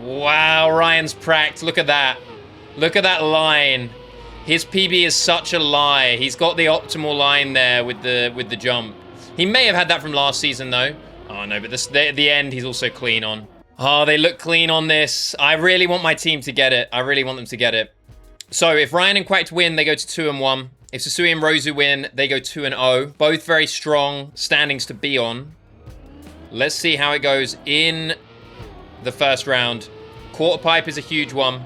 Wow, Ryan's pracked. Look at that. Look at that line. His PB is such a lie. He's got the optimal line there with the jump. He may have had that from last season, though. Oh, no, but at the end, he's also clean on. Oh, they look clean on this. I really want my team to get it. I really want them to get it. So, if Ryan and Quacked win, they go to 2-1. If Susuwi and Rozu win, they go 2-0. Both very strong standings to be on. Let's see how it goes in the first round. Quarter pipe is a huge one.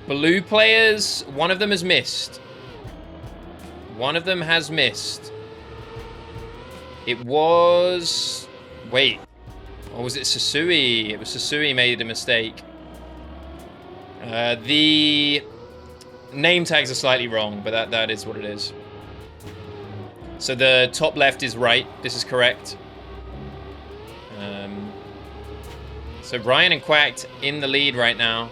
Blue players, one of them has missed. One of them has missed. It was... Wait. Or was it Susuwi? It was Susuwi made a mistake. The name tags are slightly wrong, but that is what it is. So the top left is right. This is correct. So Ryan and Quacked in the lead right now.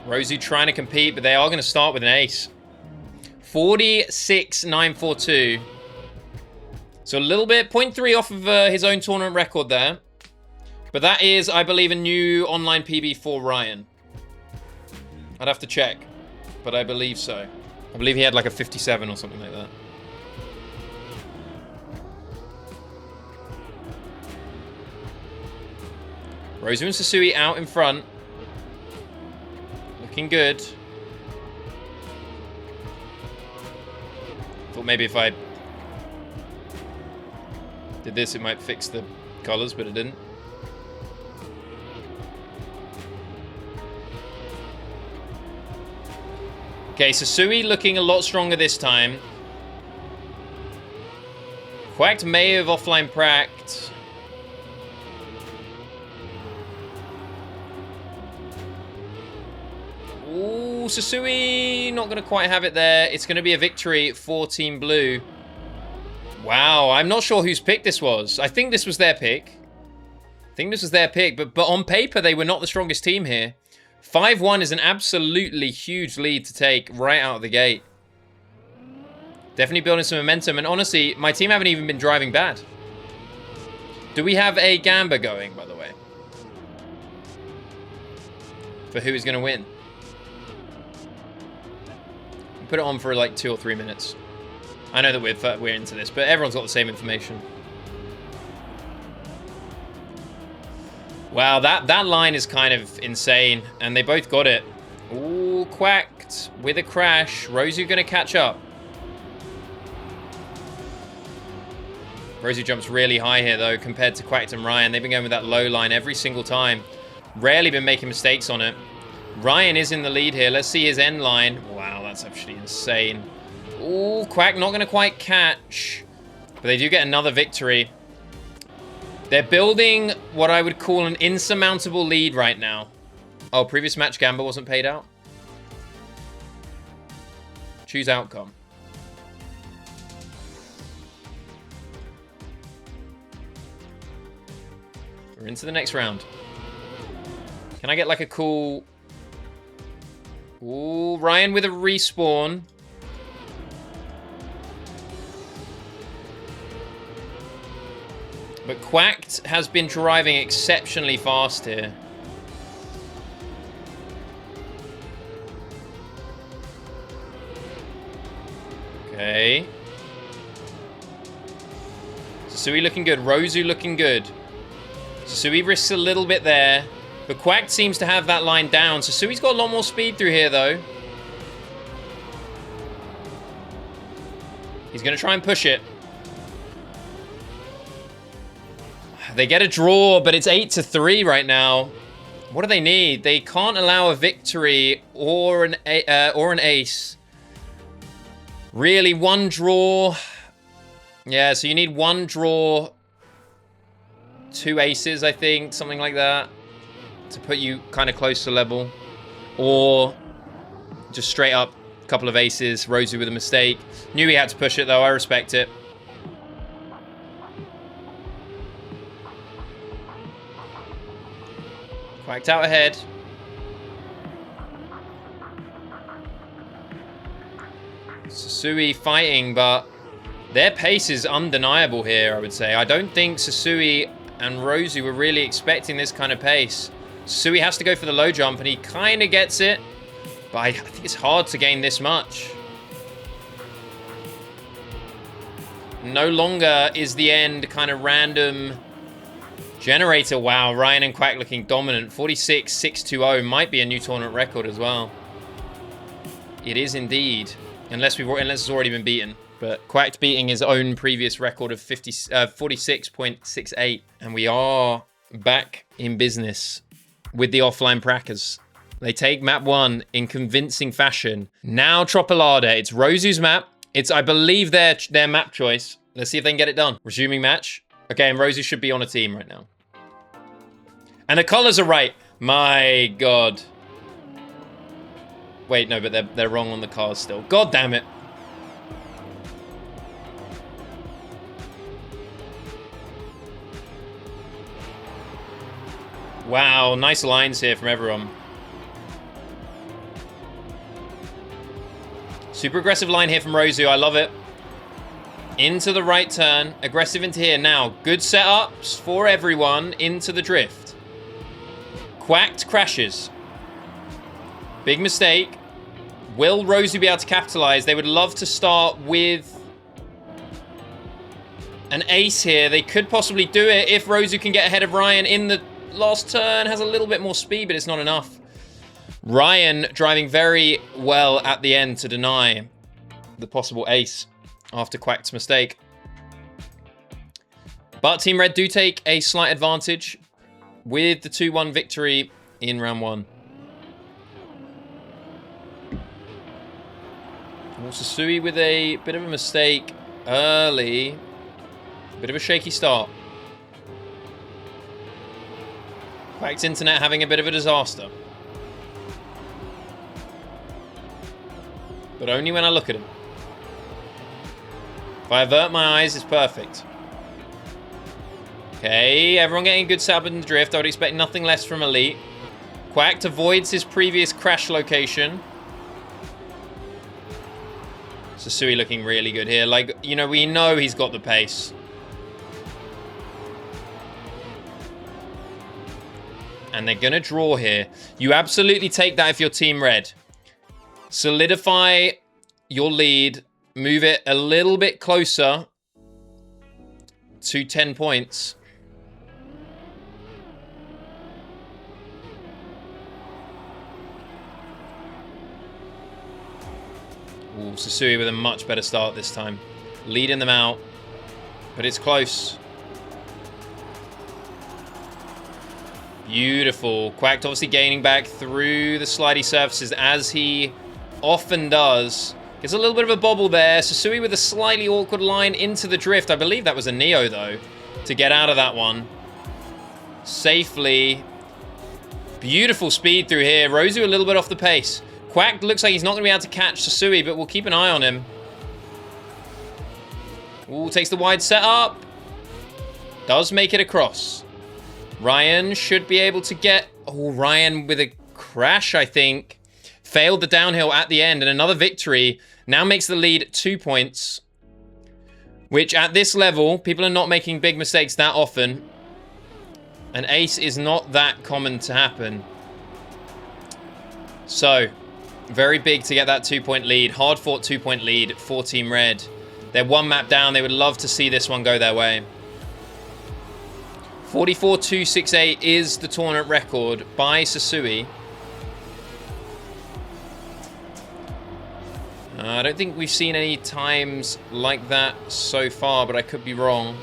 Rozu trying to compete, but they are going to start with an ace. 46-942. So a little bit, 0.3 off of his own tournament record there. But that is, I believe, a new online PB for Ryan. I'd have to check, but I believe so. I believe he had like a 57 or something like that. Rozu and Susuwi out in front. Looking good. Thought maybe if I did this, it might fix the colors, but it didn't. Okay, Susuwi looking a lot stronger this time. Quacked may have offline pracked. Ooh, Susuwi not going to quite have it there. It's going to be a victory for Team Blue. Wow, I'm not sure whose pick this was. I think this was their pick. But on paper, they were not the strongest team here. 5-1 is an absolutely huge lead to take right out of the gate. Definitely building some momentum. And honestly, my team haven't even been driving bad. Do we have a gamba going, by the way? For who is going to win? Put it on for like 2 or 3 minutes. I know that we're into this, but everyone's got the same information. Wow, that line is kind of insane, and they both got it. Ooh, Quacked with a crash. Rozu gonna catch up. Rozu jumps really high here, though, compared to Quacked and Ryan. They've been going with that low line every single time. Rarely been making mistakes on it. Ryan is in the lead here. Let's see his end line. Wow, that's actually insane. Ooh, Quack not going to quite catch. But they do get another victory. They're building what I would call an insurmountable lead right now. Oh, previous match gamba wasn't paid out. Choose outcome. We're into the next round. Can I get like a cool... Ooh, Ryan with a respawn. But Quacked has been driving exceptionally fast here. Okay. Susuwi looking good. Rozu looking good. Susuwi risks a little bit there. But Quacked seems to have that line down. Susuwi's got a lot more speed through here, though. He's going to try and push it. They get a draw, but it's 8-3 right now. What do they need? They can't allow a victory or an ace. Really, one draw. Yeah, so you need one draw, 2 aces, I think, something like that, to put you kind of close to level. Or just straight up a couple of aces. Rozu with a mistake. Knew he had to push it, though. I respect it. Quacked out ahead. Susuwi fighting, but their pace is undeniable here, I would say. I don't think Susuwi and Rozu were really expecting this kind of pace. Susuwi has to go for the low jump, and he kind of gets it. But I think it's hard to gain this much. No longer is the end kind of random generator. Wow, Ryan and Quack looking dominant. 46-620 might be a new tournament record as well. It is indeed, unless it's already been beaten. But Quacked beating his own previous record of 46.68, and we are back in business with the offline prackers. They take map 1 in convincing fashion. Now Tropolada. It's Rozu's map. It's, I believe, their map choice. Let's see if they can get it done. Resuming match. Okay, and Rozu should be on a team right now. And the colors are right. My God. Wait, no, but they're wrong on the cars still. God damn it. Wow, nice lines here from everyone. Super aggressive line here from Rozu. I love it. Into the right turn. Aggressive into here. Now, good setups for everyone into the drift. Quacked crashes. Big mistake. Will Rozu be able to capitalize? They would love to start with an ace here. They could possibly do it if Rozu can get ahead of Ryan in the last turn. Has a little bit more speed, but it's not enough. Ryan driving very well at the end to deny the possible ace after Quacked's mistake. But Team Red do take a slight advantage with the 2-1 victory in round 1. Susuwi with a bit of a mistake early. Bit of a shaky start. Quacked's internet having a bit of a disaster. But only when I look at him. If I avert my eyes, it's perfect. Okay, everyone getting a good setup in the drift. I would expect nothing less from Elite. Quacked avoids his previous crash location. Susuwi looking really good here. Like, you know, we know he's got the pace. And they're going to draw here. You absolutely take that if you're Team Red. Solidify your lead. Move it a little bit closer to 10 points. Ooh, Susuwi with a much better start this time. Leading them out. But it's close. Beautiful. Quacked obviously gaining back through the slidey surfaces as he often does. Gets a little bit of a bobble there. Susuwi with a slightly awkward line into the drift. I believe that was a Neo, though, to get out of that one safely. Beautiful speed through here. Rozu a little bit off the pace. Quacked looks like he's not going to be able to catch Susuwi, but we'll keep an eye on him. Ooh, takes the wide setup. Does make it across. Ryan should be able to get... Oh, Ryan with a crash, I think. Failed the downhill at the end, and another victory now makes the lead 2 points. Which, at this level, people are not making big mistakes that often. An ace is not that common to happen. So, very big to get that 2-point lead. Hard-fought 2-point lead for Team Red. They're one map down. They would love to see this one go their way. 44-268 is the tournament record by Susuwi. I don't think we've seen any times like that so far, but I could be wrong.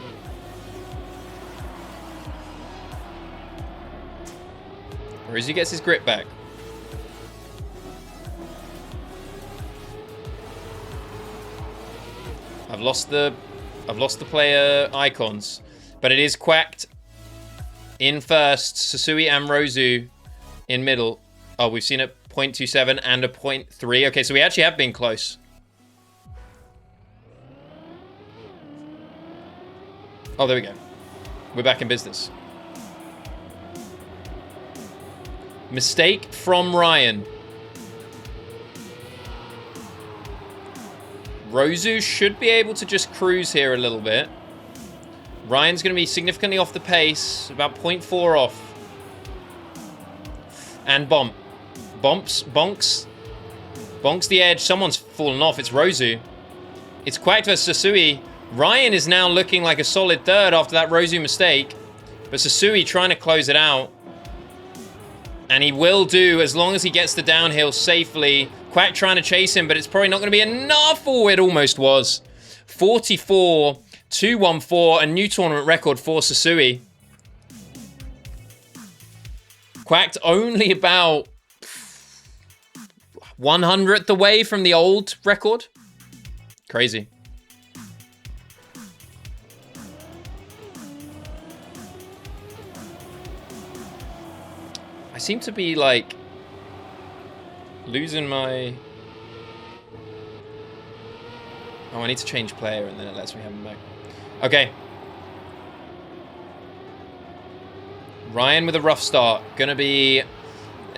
Rozu gets his grip back. I've lost the player icons, but it is Quacked in first, Susuwi and Rozu in middle. Oh, we've seen a 0.27 and a 0.3. Okay, so we actually have been close. Oh, there we go. We're back in business. Mistake from Ryan. Rozu should be able to just cruise here a little bit. Ryan's going to be significantly off the pace, about 0.4 off. And bonks the edge. Someone's fallen off. It's Rozu. It's Quacked versus Susuwi. Ryan is now looking like a solid third after that Rozu mistake. But Susuwi trying to close it out. And he will do as long as he gets the downhill safely. Quack trying to chase him, but it's probably not going to be enough. Oh, it almost was. 44-214, a new tournament record for Susuwi. Quacked only about 100th away from the old record. Crazy. I seem to be like losing my... Oh, I need to change player and then it lets me have him back. Okay. Ryan with a rough start. Gonna be...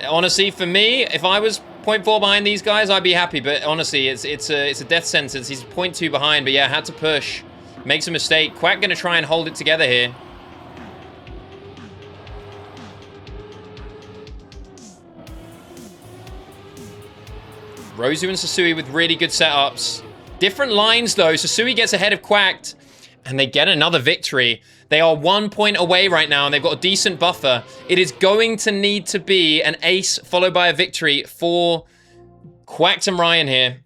Honestly, for me, if I was 0.4 behind these guys, I'd be happy. But honestly, it's a death sentence. He's 0.2 behind, but yeah, had to push. Makes a mistake. Quack gonna try and hold it together here. Rozu and Susuwi with really good setups. Different lines, though. Susuwi gets ahead of Quacked, and they get another victory. They are 1 point away right now, and they've got a decent buffer. It is going to need to be an ace followed by a victory for Quacked and Ryan here.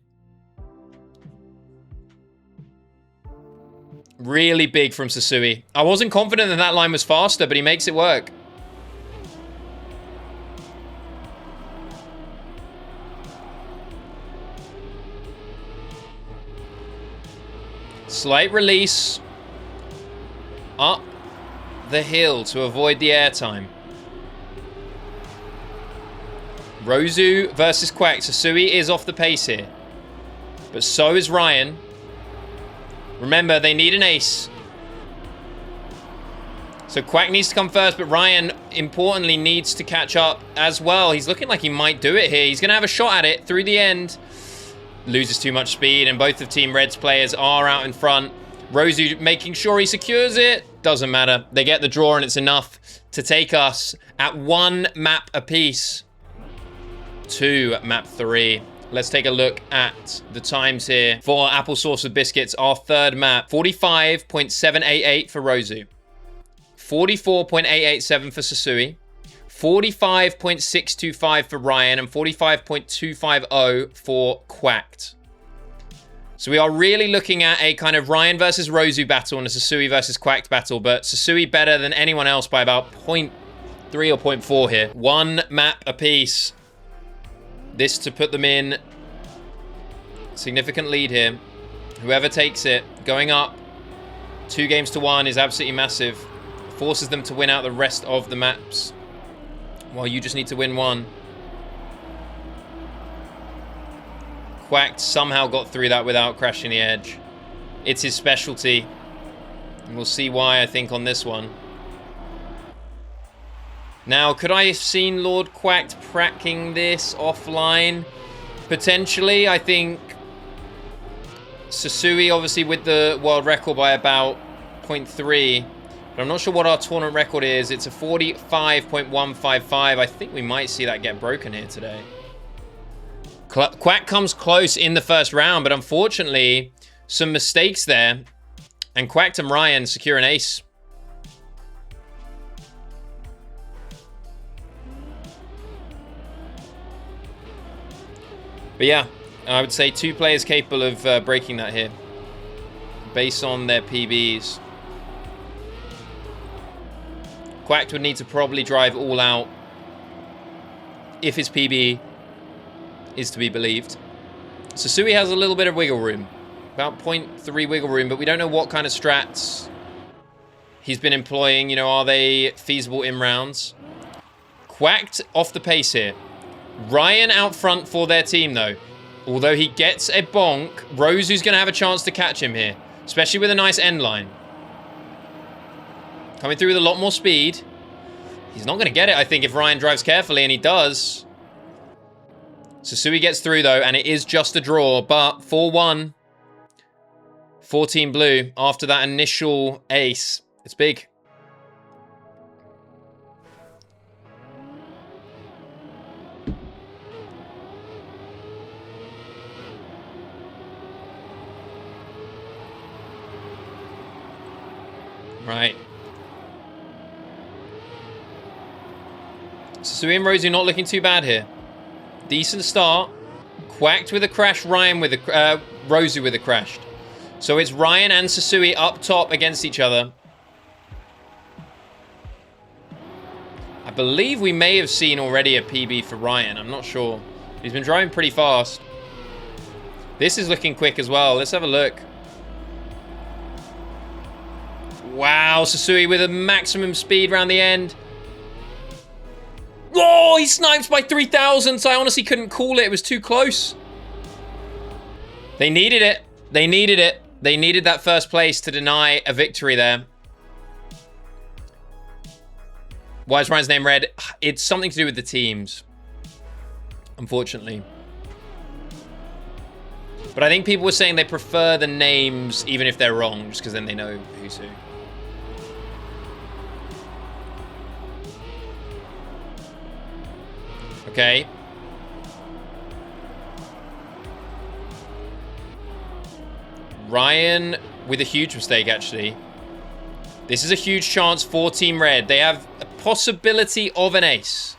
Really big from Susuwi. I wasn't confident that that line was faster, but he makes it work. Slight release up the hill to avoid the airtime. Rozu versus Quack. Susuwi is off the pace here, but so is Ryan. Remember, they need an ace. So Quack needs to come first, but Ryan, importantly, needs to catch up as well. He's looking like he might do it here. He's going to have a shot at it through the end. Loses too much speed, and both of Team Red's players are out in front. Rozu making sure he secures it. Doesn't matter. They get the draw, and it's enough to take us at 1 map apiece to map 3. Let's take a look at the times here for Applesauce with Biscuits, our third map. 45.788 for Rozu. 44.887 for Susuwi. 45.625 for Ryan and 45.250 for Quacked. So we are really looking at a kind of Ryan versus Rozu battle and a Susuwi versus Quacked battle, but Susuwi better than anyone else by about 0.3 or 0.4 here. 1 map apiece. This to put them in significant lead here. Whoever takes it, going up 2 games to 1 is absolutely massive. Forces them to win out the rest of the maps. Well, you just need to win 1. Quacked somehow got through that without crashing the edge. It's his specialty. And we'll see why, I think, on this one. Now, could I have seen Lord Quacked cracking this offline? Potentially, I think Susuwi, obviously, with the world record by about 0.3. But I'm not sure what our tournament record is. It's a 45.155. I think we might see that get broken here today. Quack comes close in the first round, but unfortunately, some mistakes there. And Quacked and Ryan secure an ace. But yeah, I would say 2 players capable of breaking that here. Based on their PBs. Quacked would need to probably drive all out if his PB is to be believed. Susuwi has a little bit of wiggle room. About 0.3 wiggle room, but we don't know what kind of strats he's been employing. You know, are they feasible in rounds? Quacked off the pace here. Ryan out front for their team, though. Although he gets a bonk, Rozu's going to have a chance to catch him here. Especially with a nice end line. Coming through with a lot more speed. He's not going to get it, I think, if Ryan drives carefully, and he does. Susuwi gets through, though, and it is just a draw, but 4-1. for Team Blue after that initial ace. It's big. Right. Susuwi and Rozu not looking too bad here. Decent start. Quacked with a crash, Ryan with a Rozu with a crash. So it's Ryan and Susuwi up top against each other. I believe we may have seen already a PB for Ryan. I'm not sure. He's been driving pretty fast. This is looking quick as well. Let's have a look. Wow, Susuwi with a maximum speed around the end. Oh, he snipes by 3,000. So I honestly couldn't call it. It was too close. They needed it. They needed it. They needed that first place to deny a victory there. Why is Ryan's name red? It's something to do with the teams, unfortunately. But I think people were saying they prefer the names even if they're wrong, just because then they know who's who. Okay. Ryan with a huge mistake, actually. This is a huge chance for Team Red. They have a possibility of an ace.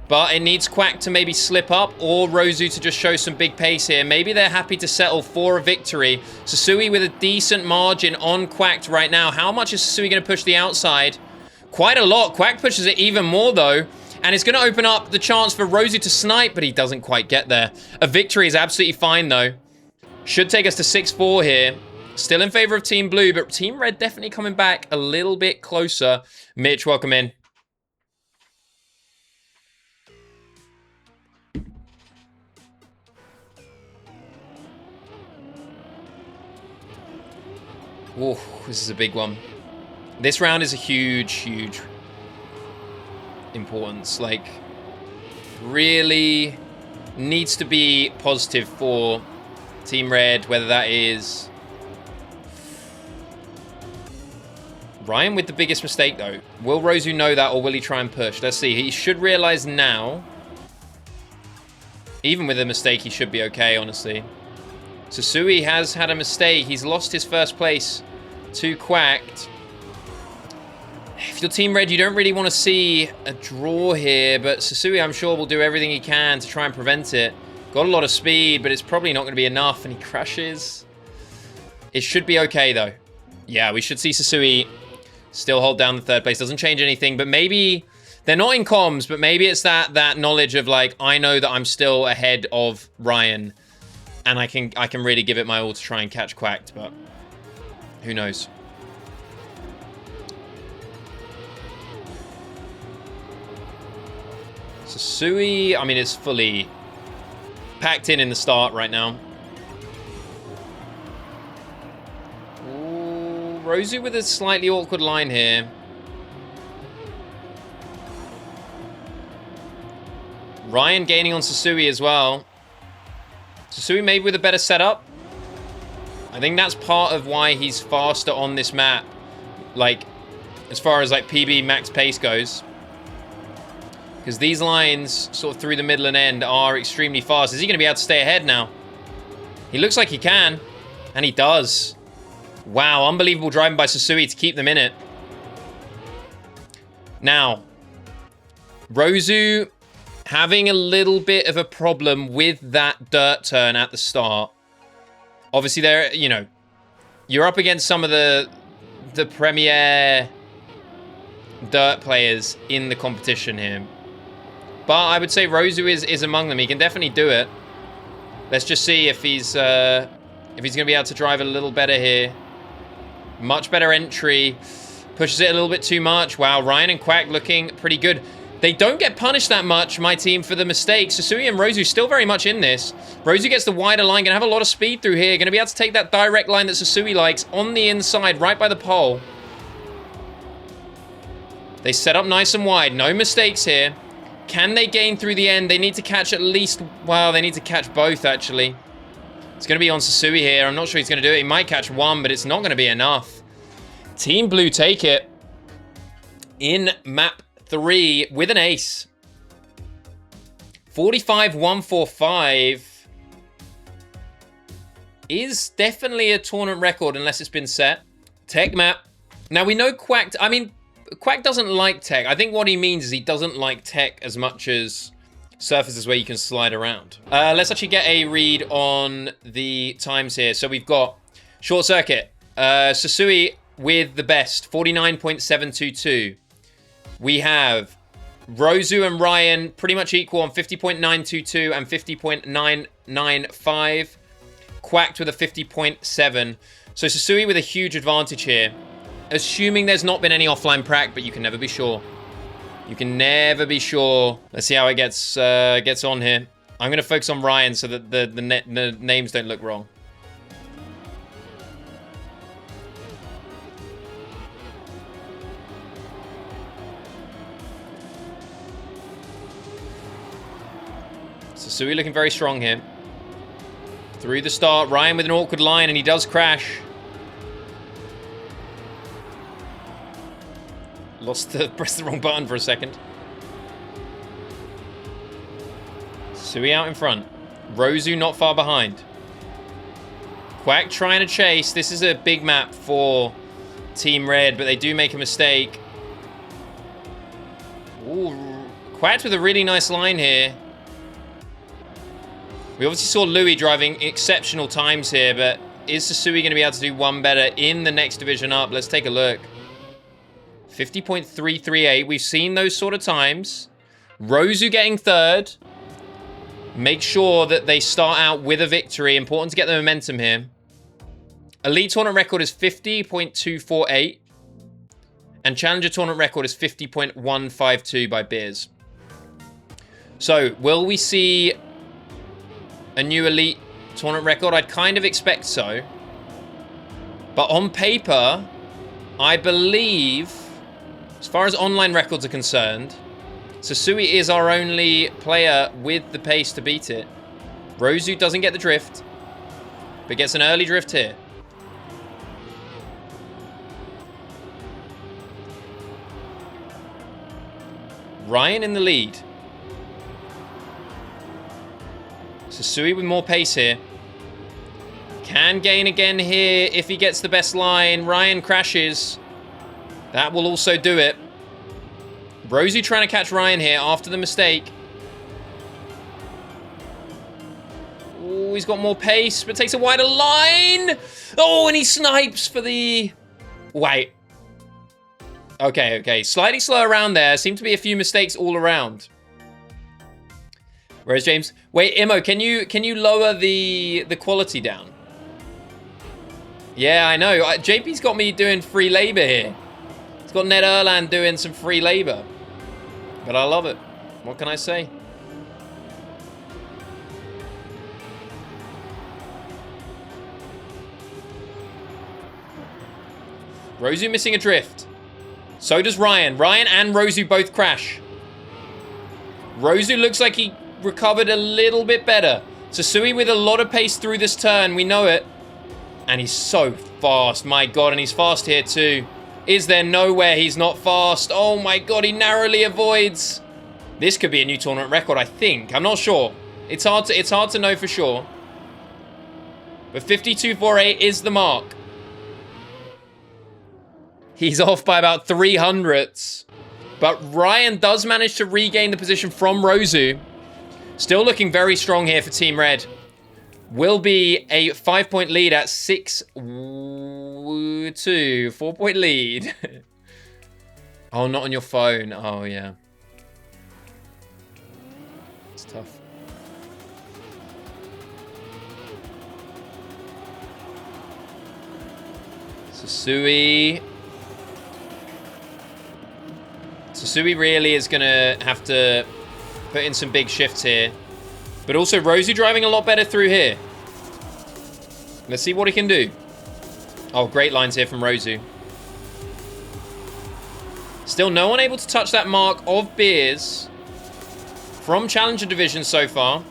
But it needs Quack to maybe slip up or Rozu to just show some big pace here. Maybe they're happy to settle for a victory. Susuwi with a decent margin on Quacked right now. How much is Susuwi going to push the outside? Quite a lot. Quack pushes it even more, though. And it's going to open up the chance for Rozu to snipe, but he doesn't quite get there. A victory is absolutely fine, though. Should take us to 6-4 here. Still in favor of Team Blue, but Team Red definitely coming back a little bit closer. Mitch, welcome in. Whoa, this is a big one. This round is a huge, huge importance. Like, really needs to be positive for Team Red, whether that is Ryan with the biggest mistake, though. Will Rozu know that, or will he try and push? Let's see. He should realize now. Even with a mistake, he should be okay, honestly. Susuwi has had a mistake. He's lost his first place to Quacked. If you're Team Red, you don't really want to see a draw here, but Susuwi, I'm sure, will do everything he can to try and prevent it. Got a lot of speed, but it's probably not going to be enough, and he crashes. It should be okay, though. Yeah, we should see Susuwi still hold down the third place. Doesn't change anything, but maybe they're not in comms, but maybe it's that knowledge of, like, I know that I'm still ahead of Ryan, and I can really give it my all to try and catch Quacked, but who knows? Susuwi, I mean, it's fully packed in the start right now. Ooh, Rozu with a slightly awkward line here. Ryan gaining on Susuwi as well. Susuwi maybe with a better setup. I think that's part of why he's faster on this map. Like, as far as like PB max pace goes. Because these lines, sort of through the middle and end, are extremely fast. Is he going to be able to stay ahead now? He looks like he can. And he does. Wow, unbelievable driving by Susuwi to keep them in it. Now, Rozu having a little bit of a problem with that dirt turn at the start. Obviously, there, you know, you're up against some of the premier dirt players in the competition here. But I would say Rozu is among them. He can definitely do it. Let's just see if he's going to be able to drive a little better here. Much better entry. Pushes it a little bit too much. Wow, Ryan and Quack looking pretty good. They don't get punished that much, my team, for the mistakes. Susuwi and Rozu still very much in this. Rozu gets the wider line. Going to have a lot of speed through here. Going to be able to take that direct line that Susuwi likes on the inside, right by the pole. They set up nice and wide. No mistakes here. Can they gain through the end? They need to catch at least... Well, they need to catch both, actually. It's going to be on Susuwi here. I'm not sure he's going to do it. He might catch one, but it's not going to be enough. Team Blue take it in map 3 with an ace. 45-145 is definitely a tournament record unless it's been set. Tech map. Now we know Quacked. I mean, Quack doesn't like tech. I think what he means is he doesn't like tech as much as surfaces where you can slide around. Let's actually get a read on the times here. So we've got short circuit. Susuwi with the best, 49.722. We have Rozu and Ryan pretty much equal on 50.922 and 50.995. Quacked with a 50.7. So Susuwi with a huge advantage here. Assuming there's not been any offline prac, but you can never be sure. You can never be sure. Let's see how it gets on here. I'm going to focus on Ryan so that the names don't look wrong. Susuwi looking very strong here. Through the start, Ryan with an awkward line, and he does crash. Pressed the wrong button for a second. Susuwi out in front. Rozu not far behind. Quack trying to chase. This is a big map for Team Red, but they do make a mistake. Ooh, Quack with a really nice line here. We obviously saw Louis driving exceptional times here, but is Susuwi going to be able to do one better in the next division up? Let's take a look. 50.338. We've seen those sort of times. Rozu getting third. Make sure that they start out with a victory. Important to get the momentum here. Elite tournament record is 50.248. And Challenger tournament record is 50.152 by Beers. So, will we see a new Elite tournament record? I'd kind of expect so. But on paper, I believe, as far as online records are concerned, Susuwi is our only player with the pace to beat it. Rozu doesn't get the drift, but gets an early drift here. Ryan in the lead. Susuwi with more pace here. Can gain again here if he gets the best line. Ryan crashes. That will also do it. Rozu trying to catch Ryan here after the mistake. Oh, he's got more pace, but takes a wider line. Oh, and he snipes for the... Wait. Okay. Slightly slow around there. Seem to be a few mistakes all around. Where's James? Wait, Immo, can you lower the quality down? Yeah, I know. JP's got me doing free labor here. He's got Ned Erland doing some free labor. But I love it. What can I say? Rozu missing a drift. So does Ryan. Ryan and Rozu both crash. Rozu looks like he recovered a little bit better. Susuwi with a lot of pace through this turn. We know it. And he's so fast. My God, and he's fast here too. Is there nowhere he's not fast? Oh my God, he narrowly avoids. This could be a new tournament record, I think. I'm not sure. It's hard to know for sure. But 52.48 is the mark. He's off by about 300ths. But Ryan does manage to regain the position from Rozu. Still looking very strong here for Team Red. Will be a 5-point lead at 6-2. 4-point lead. Oh, not on your phone. Oh, yeah. It's tough. Susuwi. Susuwi really is going to have to put in some big shifts here. But also Rozu driving a lot better through here. Let's see what he can do. Oh, great lines here from Rozu. Still no one able to touch that mark of Beers from Challenger Division so far.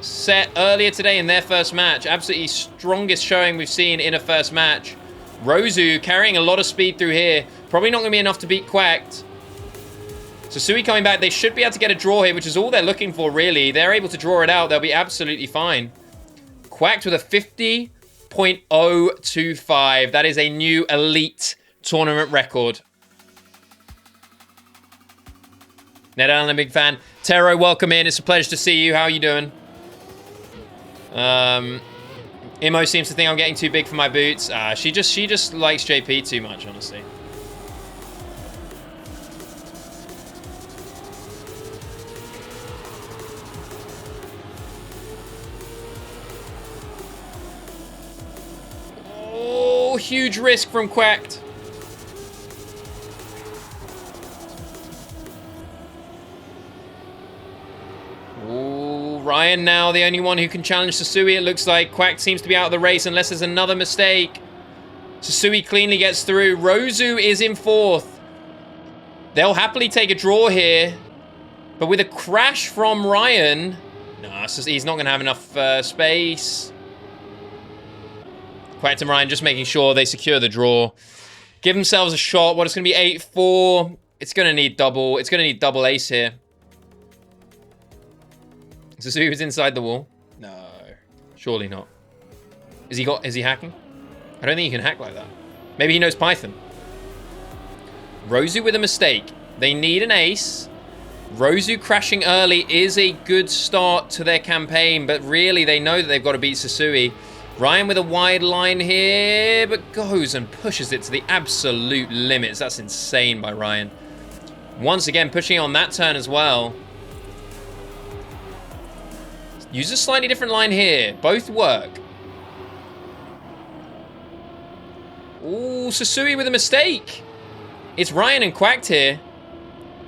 set earlier today in their first match. Absolutely strongest showing we've seen in a first match. Rozu carrying a lot of speed through here. Probably not going to be enough to beat Quacked. Susuwi coming back. They should be able to get a draw here, which is all they're looking for, really. They're able to draw it out. They'll be absolutely fine. Quacked with a 50.025. That is a new elite tournament record. Ned Allen, a big fan. Tero, welcome in. It's a pleasure to see you. How are you doing? Imo seems to think I'm getting too big for my boots. She just likes JP too much, honestly. Oh, huge risk from Quacked. Ooh, Ryan now the only one who can challenge Susuwi. It looks like Quacked seems to be out of the race unless there's another mistake. Susuwi cleanly gets through. Rozu is in fourth. They'll happily take a draw here. But with a crash from Ryan... Nah, he's not going to have enough space. Quacked and Ryan just making sure they secure the draw. Give themselves a shot. What, it's going to be 8-4. It's going to need double. It's going to need double ace here. Susuwi was inside the wall. No, surely not. Is he hacking? I don't think he can hack like that. Maybe he knows Python. Rozu with a mistake. They need an ace. Rozu crashing early is a good start to their campaign, but really they know that they've got to beat Susuwi. Ryan with a wide line here, but goes and pushes it to the absolute limits. That's insane by Ryan. Once again, pushing on that turn as well. Use a slightly different line here. Both work. Ooh, Susuwi with a mistake. It's Ryan and Quacked here.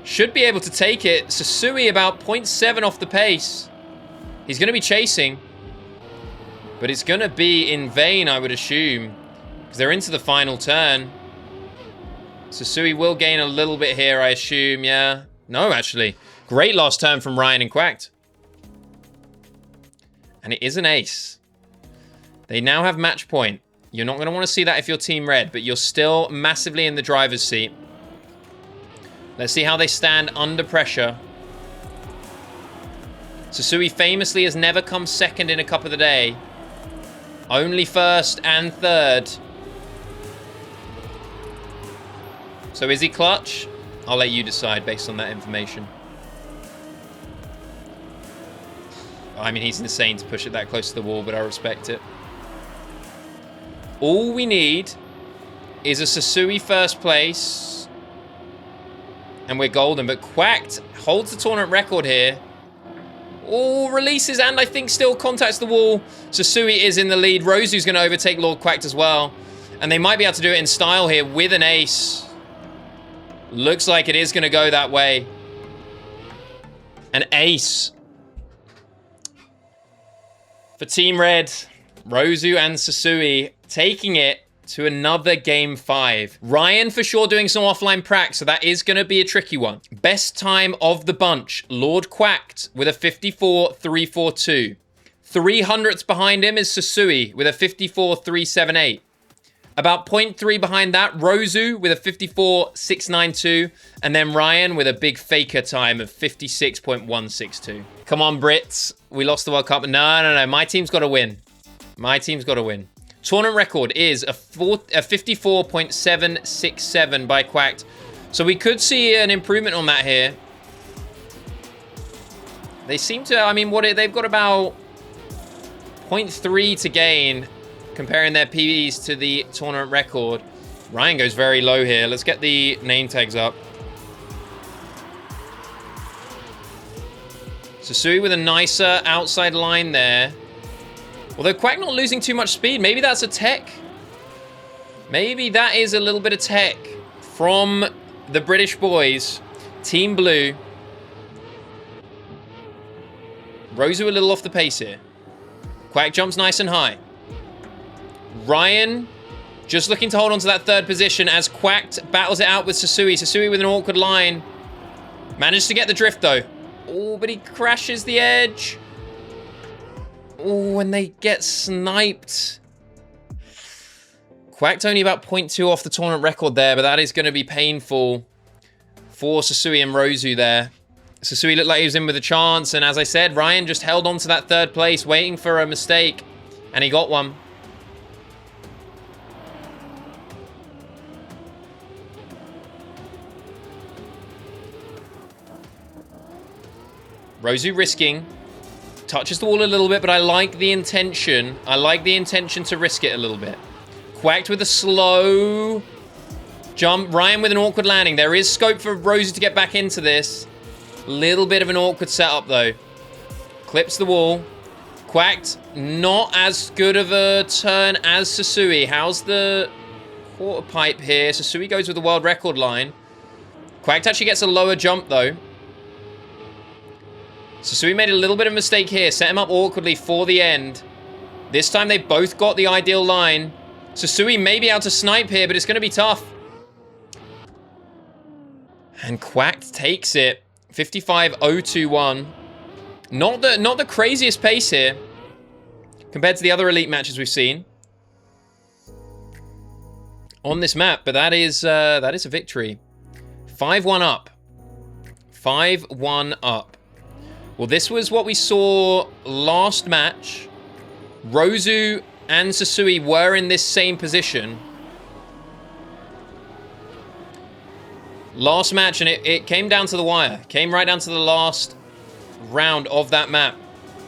Should be able to take it. Susuwi about 0.7 off the pace. He's going to be chasing. But it's going to be in vain, I would assume. Because they're into the final turn. Susuwi will gain a little bit here, I assume. Yeah. No, actually. Great last turn from Ryan and Quacked. And it is an ace. They now have match point. You're not going to want to see that if you're Team Red, but you're still massively in the driver's seat. Let's see how they stand under pressure. Susuwi famously has never come second in a Cup of the Day. Only first and third. So is he clutch? I'll let you decide based on that information. I mean, he's insane to push it that close to the wall, but I respect it. All we need is a Susuwi first place. And we're golden. But Quacked holds the tournament record here. Oh, releases and I think still contacts the wall. Susuwi is in the lead. Rozu's going to overtake Lord Quacked as well. And they might be able to do it in style here with an ace. Looks like it is going to go that way. An ace. For Team Red, Rozu and Susuwi taking it to another game 5. Ryan for sure doing some offline prac, so that is going to be a tricky one. Best time of the bunch, Lord Quacked with a 54.342. 300ths behind him is Susuwi with a 54.378. About 0.3 behind that, Rozu with a 54.692. And then Ryan with a big faker time of 56.162. Come on, Brits. We lost the World Cup. No. My team's got to win. My team's got to win. Tournament record is a 54.767 by Quacked. So we could see an improvement on that here. They seem to, I mean, they've got about 0.3 to gain comparing their PBs to the tournament record. Ryan goes very low here. Let's get the name tags up. Susuwi with a nicer outside line there. Although Quack not losing too much speed. Maybe that's a tech. Maybe that is a little bit of tech from the British boys. Team Blue. Rozu a little off the pace here. Quack jumps nice and high. Ryan just looking to hold on to that third position as Quacked battles it out with Susuwi. Susuwi with an awkward line. Managed to get the drift though. Oh, but he crashes the edge. Oh, and they get sniped. Quacked only about 0.2 off the tournament record there, but that is going to be painful for Susuwi and Rozu there. Susuwi looked like he was in with a chance, and as I said, Ryan just held on to that third place, waiting for a mistake, and he got one. Rozu risking. Touches the wall a little bit, but I like the intention. I like the intention to risk it a little bit. Quacked with a slow jump. Ryan with an awkward landing. There is scope for Rozu to get back into this. Little bit of an awkward setup, though. Clips the wall. Quacked. Not as good of a turn as Susuwi. How's the quarter pipe here? Susuwi goes with the world record line. Quacked actually gets a lower jump, though. Susuwi made a little bit of a mistake here. Set him up awkwardly for the end. This time they both got the ideal line. Susuwi may be able to snipe here, but it's going to be tough. And Quacked takes it. 55-021. Not the craziest pace here compared to the other elite matches we've seen on this map, but that is a victory. 5-1 up. 5-1 up. Well, this was what we saw last match. Rozu and Susuwi were in this same position last match, and it came down to the wire. Came right down to the last round of that map.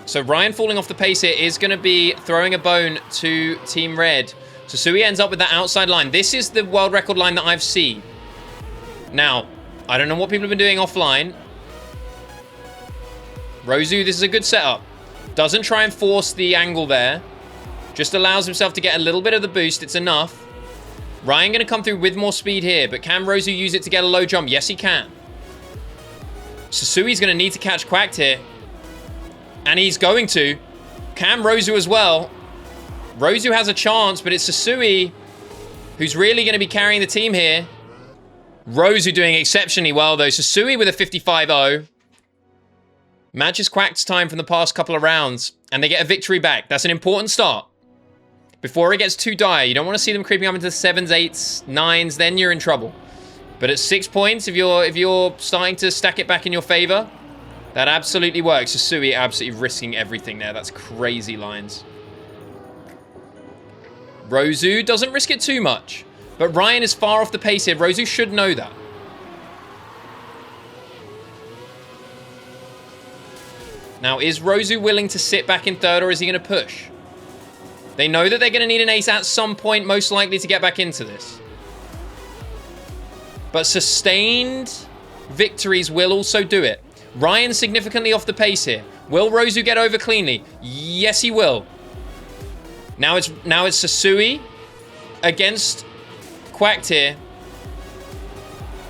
So Ryan falling off the pace here is going to be throwing a bone to Team Red. Susuwi ends up with that outside line. This is the world record line that I've seen. Now, I don't know what people have been doing offline. Rozu, this is a good setup. Doesn't try and force the angle there. Just allows himself to get a little bit of the boost. It's enough. Ryan going to come through with more speed here, but can Rozu use it to get a low jump? Yes, he can. Susui's going to need to catch Quacked here. And he's going to. Can Rozu as well. Rozu has a chance, but it's Susuwi who's really going to be carrying the team here. Rozu doing exceptionally well, though. Susuwi with a 55-0. Matches Quacked's time from the past couple of rounds, and they get a victory back. That's an important start. Before it gets too dire, you don't want to see them creeping up into the 7s, 8s, 9s, then you're in trouble. But at 6 points, if you're starting to stack it back in your favor, that absolutely works. Susuwi absolutely risking everything there. That's crazy lines. Rozu doesn't risk it too much, but Ryan is far off the pace here. Rozu should know that. Now, is Rozu willing to sit back in third, or is he going to push? They know that they're going to need an ace at some point, most likely to get back into this. But sustained victories will also do it. Ryan significantly off the pace here. Will Rozu get over cleanly? Yes, he will. Now it's Susuwi against Quacked here.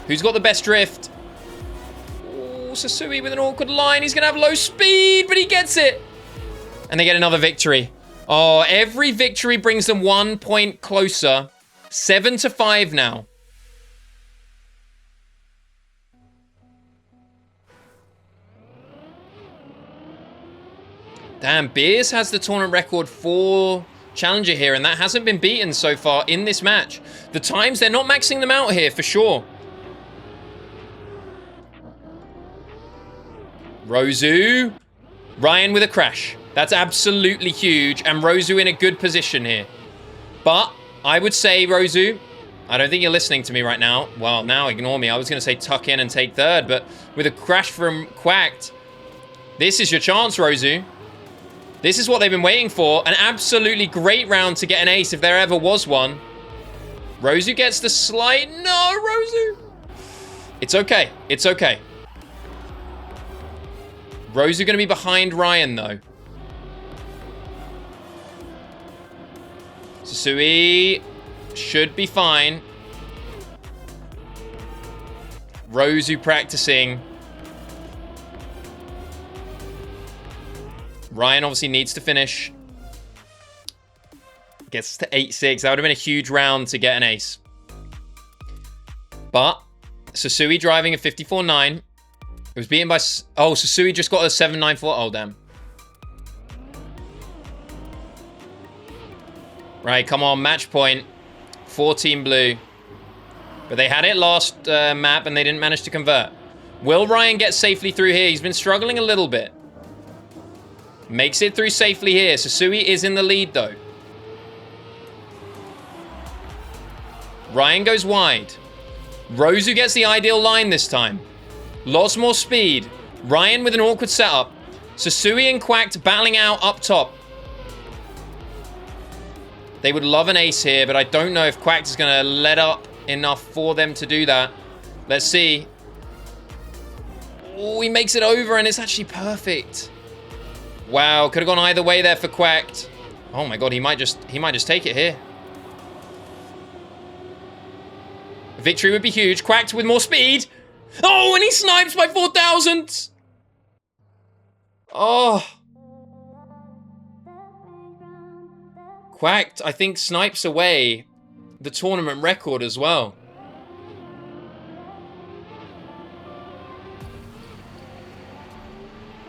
Who's got the best drift? Oh, Susuwi with an awkward line. He's going to have low speed, but he gets it. And they get another victory. Oh, every victory brings them 1 point closer. 7-5 now. Damn, Beers has the tournament record for Challenger here, and that hasn't been beaten so far in this match. The times, they're not maxing them out here for sure. Rozu. Ryan with a crash. That's absolutely huge, and Rozu in a good position here. But I would say, Rozu, I don't think you're listening to me right now. Well, now ignore me. I was going to say tuck in and take third, but with a crash from Quacked, this is your chance, Rozu. This is what they've been waiting for. An absolutely great round to get an ace if there ever was one. Rozu gets the slight... No, Rozu! It's okay. It's okay. Rozu going to be behind Ryan, though. Susuwi should be fine. Rozu practicing. Ryan obviously needs to finish. Gets to 8-6. That would have been a huge round to get an ace. But Susuwi driving a 54-9. It was beaten by... Oh, Susuwi just got a 7-9-4. Oh, damn. Right, come on, match point. 14 blue. But they had it last map and they didn't manage to convert. Will Ryan get safely through here? He's been struggling a little bit. Makes it through safely here. Susuwi is in the lead, though. Ryan goes wide. Rozu gets the ideal line this time. Lots more speed. Ryan with an awkward setup. Susuwi and Quacked battling out up top. They would love an ace here, but I don't know if Quacked is going to let up enough for them to do that. Let's see. Oh, he makes it over, and it's actually perfect. Wow, could have gone either way there for Quacked. Oh my god, he might just take it here. Victory would be huge. Quacked with more speed. Oh, and he snipes by 4,000. Oh. Quacked, I think, snipes away the tournament record as well.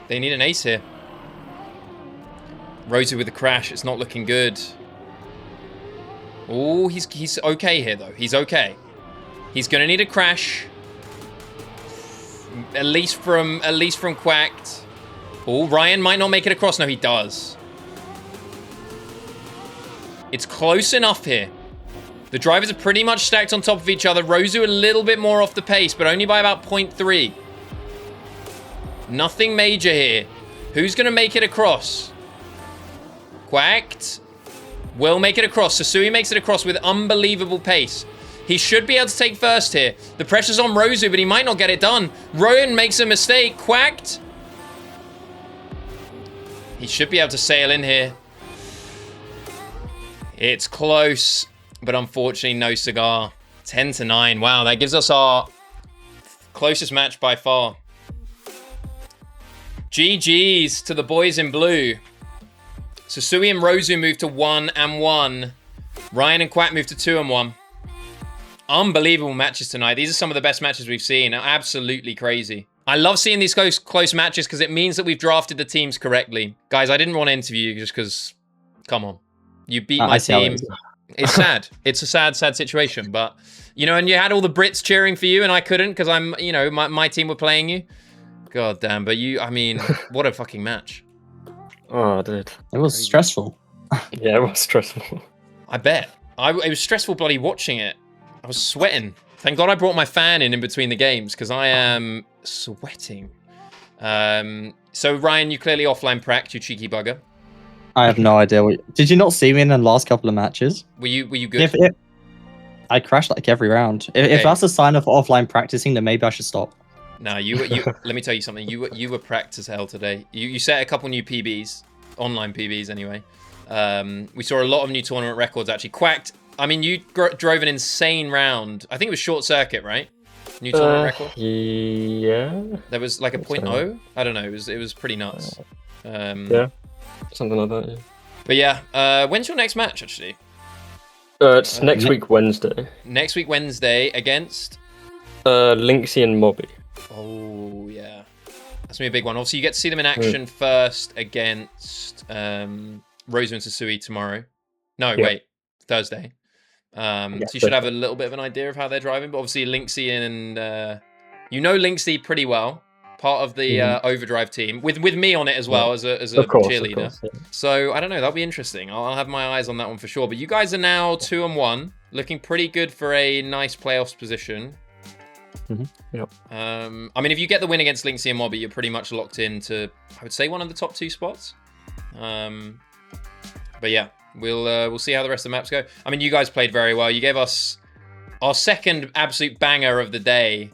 They need an ace here. Rozu with the crash. It's not looking good. Oh, he's okay here, though. He's okay. He's going to need a crash. At least from Quacked. Oh, Ryan might not make it across. No, he does. It's close enough here. The drivers are pretty much stacked on top of each other. Rozu a little bit more off the pace, but only by about 0.3. Nothing major here. Who's going to make it across? Quacked will make it across. Susuwi makes it across with unbelievable pace. He should be able to take first here. The pressure's on Rozu, but he might not get it done. Rowan makes a mistake. Quacked. He should be able to sail in here. It's close, but unfortunately no cigar. 10-9. Wow, that gives us our closest match by far. GG's to the boys in blue. Susuwi and Rozu move to 1-1. Ryan and Quack move to 2-1. Unbelievable matches tonight. These are some of the best matches we've seen. Absolutely crazy. I love seeing these close matches because it means that we've drafted the teams correctly. Guys, I didn't want to interview you just because, come on. You beat my team. It's sad. It's a sad situation. But, you know, and you had all the Brits cheering for you and I couldn't because I'm, you know, my team were playing you. God damn. But you, I mean, what a fucking match. Oh, dude. It was stressful. Yeah, it was stressful. I bet. It was stressful bloody watching it. I was sweating. Thank God I brought my fan in between the games because I am sweating. So, Ryan, you clearly offline pracked, you cheeky bugger. I have no idea. Did you not see me in the last couple of matches? Were you good? I crashed like every round. If that's a sign of offline practicing, then maybe I should stop. No, you let me tell you something. You were pracked as hell today. You set a couple new PBs, online PBs anyway. We saw a lot of new tournament records actually. Quacked. I mean, you drove an insane round. I think it was short circuit, right? New tournament record. Yeah. There was like a 0.0. I don't know. It was pretty nuts. Yeah, something like that. Yeah. But yeah, when's your next match actually? It's next week Wednesday. Next week Wednesday against Linksy and Mobby. Oh yeah, that's gonna be a big one. Obviously, you get to see them in action first against Rozu and Susuwi tomorrow. No, wait, Thursday. So you should have a little bit of an idea of how they're driving. But obviously, Linksy and you know Linksy pretty well, part of the Overdrive team, with me on it as well as a cheerleader. Course, yeah. So I don't know, that'll be interesting. I'll have my eyes on that one for sure. But you guys are now 2-1, looking pretty good for a nice playoffs position. Yep. I mean, if you get the win against Linksy and Mobby, you're pretty much locked into, I would say, one of the top 2 spots. But yeah, we'll see how the rest of the maps go. I mean, you guys played very well. You gave us our second absolute banger of the day.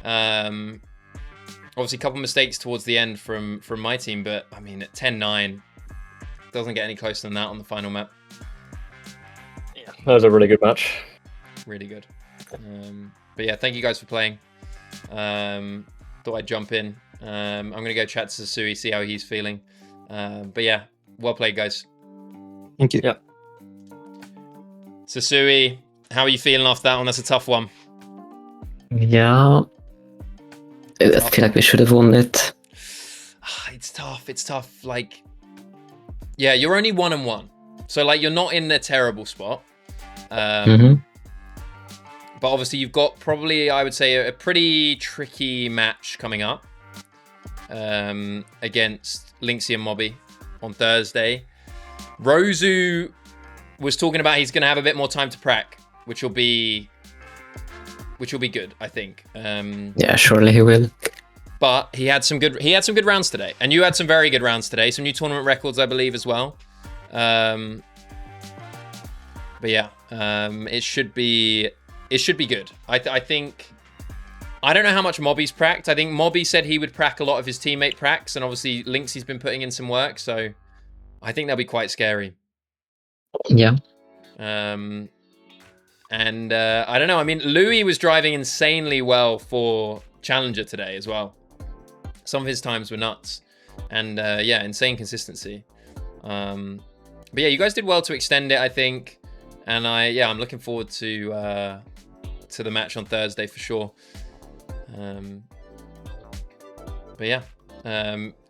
Obviously, a couple mistakes towards the end from my team, but I mean, at 10-9, doesn't get any closer than that on the final map. Yeah, that was a really good match. Really good. But yeah, thank you guys for playing. Thought I'd jump in. I'm going to go chat to Susuwi, see how he's feeling. But yeah, well played, guys. Thank you. Yeah. Susuwi, how are you feeling after that one? That's a tough one. Yeah. I feel like we should have won it. It's tough. It's tough. Like, yeah, you're only 1-1. So like you're not in a terrible spot. Mm-hmm. But obviously you've got probably, I would say, a pretty tricky match coming up against Lynxie and Mobby on Thursday. Rozu was talking about he's going to have a bit more time to prac, which will be good, I think. Yeah, surely he will. But he had some good rounds today, and you had some very good rounds today. Some new tournament records, I believe, as well. But yeah, it should be good. I think. I don't know how much Mobby's pracked. I think Mobby said he would prac a lot of his teammate pracks, and obviously Lynxie's been putting in some work, so I think they'll be quite scary. Yeah. And I don't know. I mean, Louis was driving insanely well for Challenger today as well. Some of his times were nuts, and yeah, insane consistency. But yeah, you guys did well to extend it, I think, and I'm looking forward to the match on Thursday for sure. But yeah,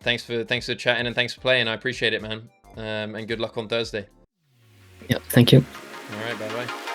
thanks for chatting and thanks for playing. I appreciate it, man. And good luck on Thursday. Yeah, thank you. All right, bye bye.